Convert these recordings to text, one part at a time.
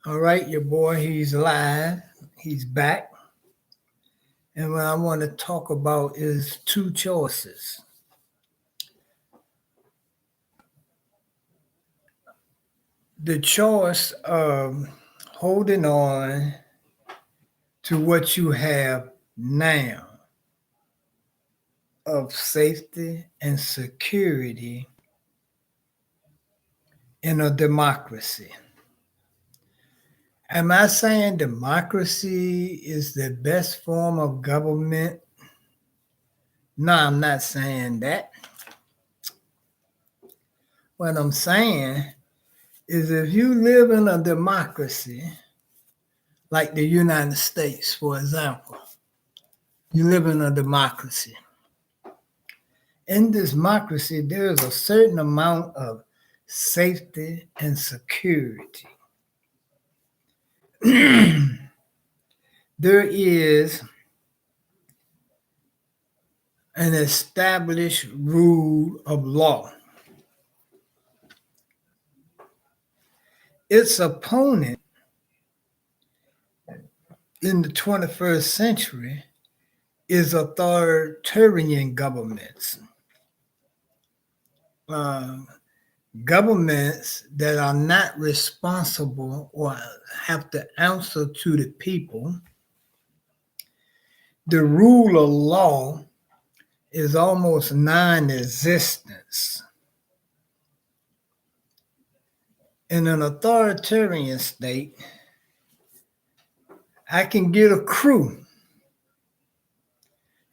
All right, your boy, he's live. He's back. And what I want to talk about is two choices. The choice of holding on to what you have now of safety and security in a democracy. Am I saying democracy is the best form of government? No, I'm not saying that. What I'm saying is if you live in a democracy, like the United States, for example, you live in a democracy. In this democracy, there is a certain amount of safety and security. There is an established rule of law. Its opponent in the 21st century is authoritarian governments. Governments that are not responsible or have to answer to the people. The rule of law is almost non-existent. In an authoritarian state, I can get a crew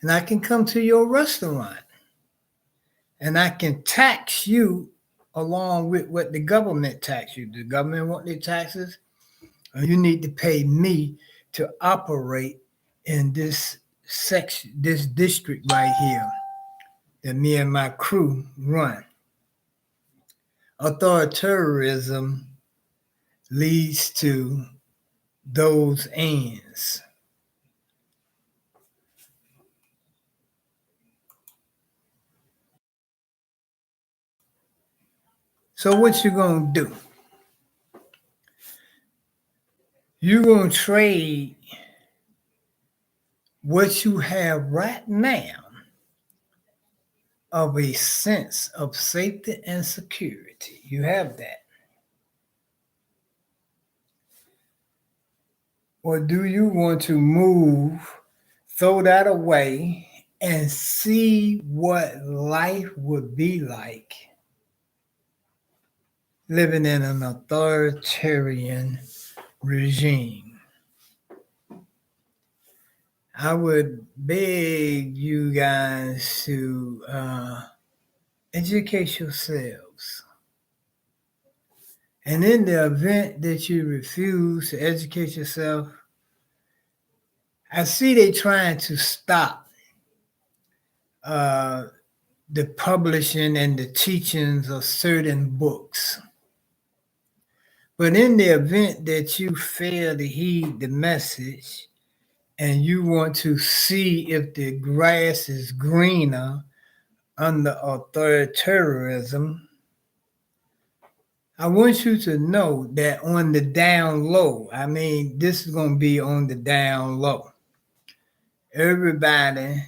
and I can come to your restaurant and I can tax you along with what the government tax you. The government want their taxes, and you need to pay me to operate in this section, this district right here that me and my crew run. Authoritarianism leads to those ends. So what you gonna do? You're gonna trade what you have right now of a sense of safety and security. You have that. Or do you want to move, throw that away, and see what life would be like living in an authoritarian regime? I would beg you guys to educate yourselves. And in the event that you refuse to educate yourself, I see they trying to stop the publishing and the teachings of certain books. But in the event that you fail to heed the message and you want to see if the grass is greener under authoritarianism, I want you to know that on the down low, I mean, this is going to be on the down low. Everybody,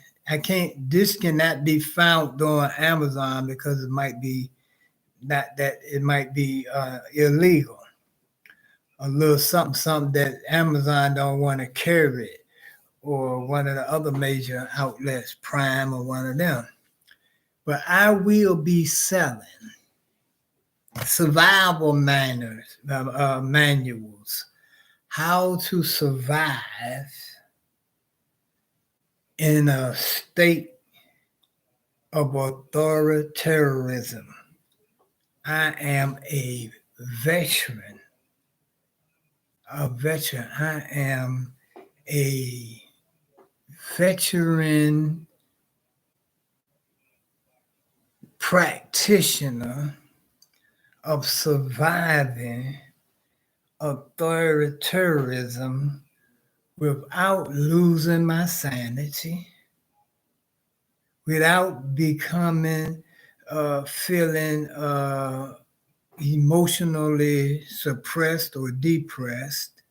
this cannot be found on Amazon because it might be illegal. A little something that Amazon don't want to carry, or one of the other major outlets, Prime or one of them. But I will be selling survival manuals, how to survive in a state of authoritarianism. I am a veteran. I am a veteran practitioner of surviving authoritarianism without losing my sanity, without becoming feeling emotionally suppressed or depressed,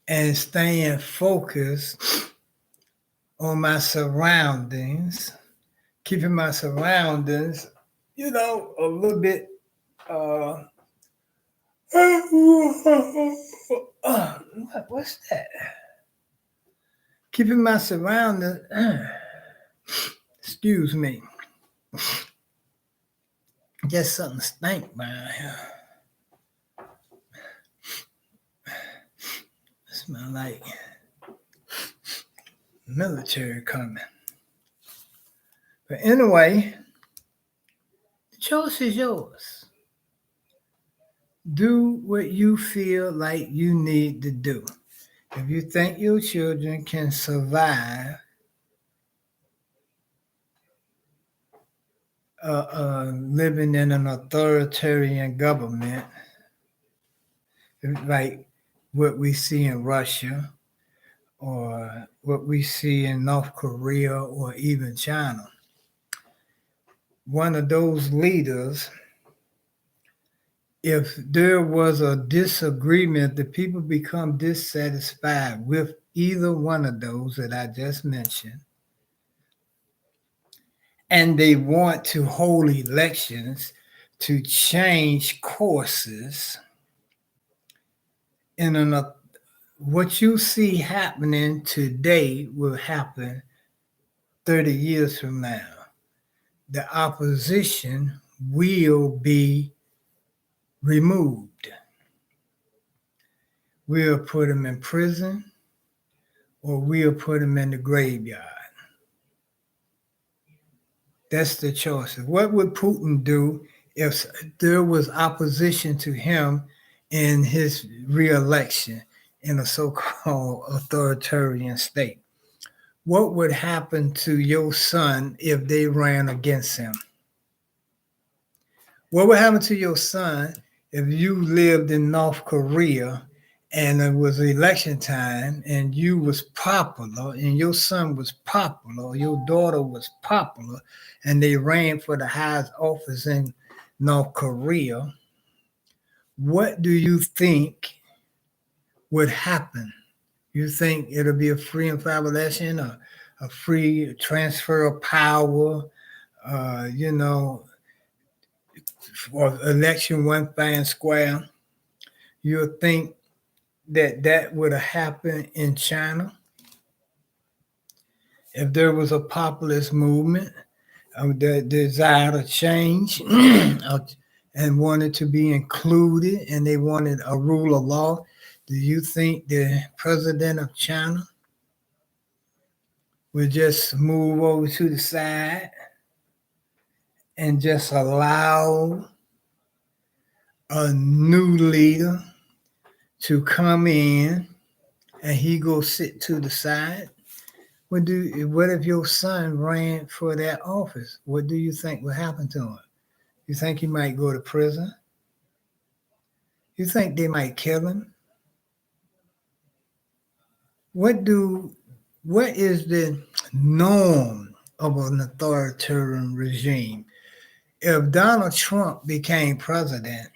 and staying focused on my surroundings, keeping my surroundings, a little bit what's that? Keeping my surroundings, excuse me, just something stank behind here. Smell like military coming. But anyway, the choice is yours. Do what you feel like you need to do. If you think your children can survive living in an authoritarian government, like what we see in Russia or what we see in North Korea or even China, one of those leaders, if there was a disagreement, the people become dissatisfied with either one of those that I just mentioned, and they want to hold elections to change courses what you see happening today will happen 30 years from now. The opposition will be removed. We'll put them in prison or we'll put them in the graveyard. That's the choice. What would Putin do if there was opposition to him in his re-election in a so-called authoritarian state? What would happen to your son if they ran against him? What would happen to your son if you lived in North Korea and it was election time and you was popular and your son was popular or your daughter was popular and they ran for the highest office in North Korea? What do you think would happen? You think it'll be a free and fair election, or a free transfer of power, for election one fair and square? You'll think that would have happened in China if there was a populist movement that desired a change and wanted to be included and they wanted a rule of law. Do you think the president of China would just move over to the side and just allow a new leader to come in and he go sit to the side? What if your son ran for that office? What do you think would happen to him? You think he might go to prison? You think they might kill him? What is the norm of an authoritarian regime? If Donald Trump became president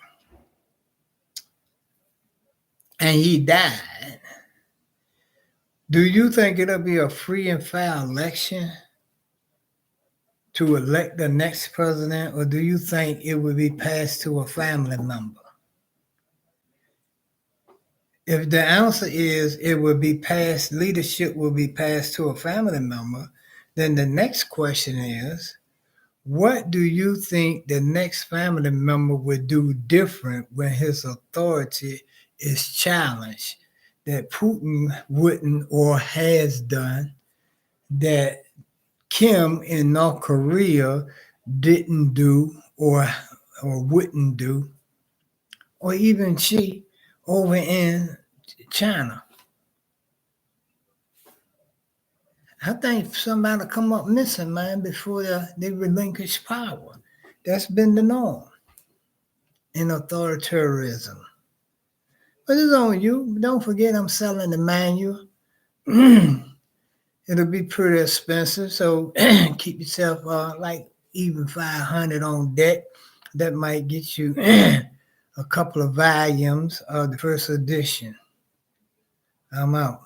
and he died, do you think it'll be a free and fair election to elect the next president, or do you think it would be passed to a family member? If the answer is it will be passed, leadership will be passed to a family member, then the next question is, what do you think the next family member would do different when his authority is challenged that Putin wouldn't or has done, that Kim in North Korea didn't do or wouldn't do, or even Xi over in China? I think somebody come up missing, man, before they relinquish power. That's been the norm in authoritarianism. But it's on you. Don't forget I'm selling the manual. It'll be pretty expensive, so keep yourself like even $500 on deck. that might get you a couple of volumes of the first edition. I'm out.